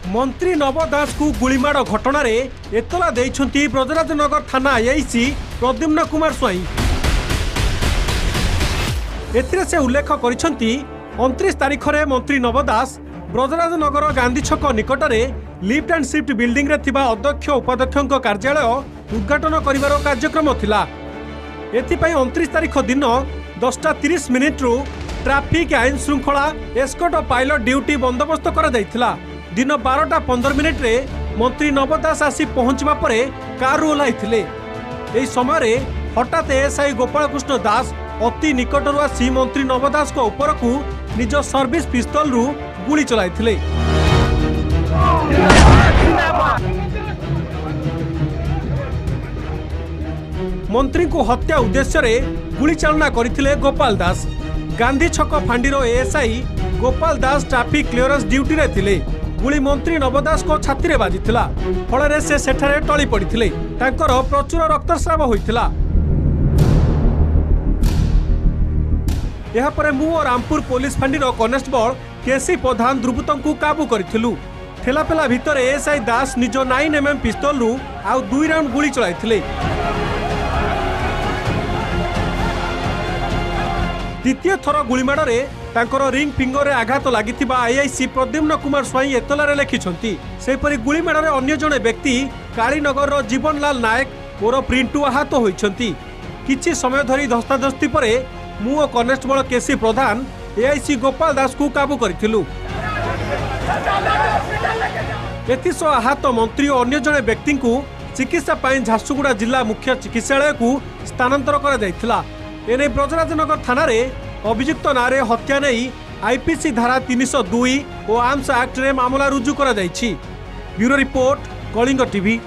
मंत्री नव दास को गुलीमाड़ घटना एतला देइछंती ब्रजराजनगर थाना आईआईसी प्रद्युम्न कुमार स्वाई। एथिरे से उल्लेख करिसंती 29 तारिख रे मंत्री नव दास ब्रजराजनगर गांधी छक निकटरे लिफ्ट एंड शिफ्ट बिल्डिंग रे थिबा अध्यक्ष उपाध्यक्षक कार्यालय उद्घाटन करिवार कार्यक्रम थिला। एथिपई 29 तारिख दिन 10:30 रु ट्रैफिक आईन श्रृंखला एस्कॉर्ट पायलट ड्यूटी बंदोबस्त करा जायथिला। दिन 12:15 रे मंत्री नव दास आसी पहुंचवा परे कार ओह्लाइथिले। एही समय हठात एएसआई गोपाल कृष्ण दास अति निकटरू आसी मंत्री नव दास को उपरकू निज सर्विस पिस्तल रु गुली चलाइथिले। मंत्री को हत्या उद्देश्य रे गुली चालना करथिले गोपाल दास। गांधी छक फांडीरो ASI Gopal Das traffic clearance duty रे थिले। गुली मंत्री नव दास को छाती रे बाजिथिला। फଳରେ से सेठारे टळी पड़िथिले। तांकर प्रचुर रक्तस्राव होइथिला। यहाँ पर मु और रामपुर पुलिस फांडीरो कनेस्टेबल केसी प्रधान द्रुपतों को काबू करिथिलु। ठेलापेला भितर एएसआई दास निज 9mm पिस्तल रु आउ 2 राउंड गुली चलाइथिले। द्वितीय थर गुलीमाड़े तांकर रिंग फिंगर रे आघात लागिथिबा आईआईसी प्रद्युम्न कुमार स्वाई एतलारे लेखिछंती। सेपरि गुलीमाड़े अन्य जणे व्यक्ति कालीनगर रो जीवनलाल नायक और प्रिंटू आहत होइछंती। किछि समय धरी धस्ताधस्ती परे मु और कनेस्टेबल केसी प्रधान एआईसी गोपाल दास को काबू करिथिलु। एथिसो आहत मंत्री और अन्य जणे व्यक्ति को चिकित्सा पाई झारसुगुड़ा जिला मुख्य चिकित्सालय को स्थानांतर करा जायथिला। एने ब्रजराजनगर थाना रे अभियुक्त नारे हत्या नहीं आईपीसी धारा 302 और आर्म्स एक्ट रे मामला रुजु करा जायछि। Bureau report Kalinga TV.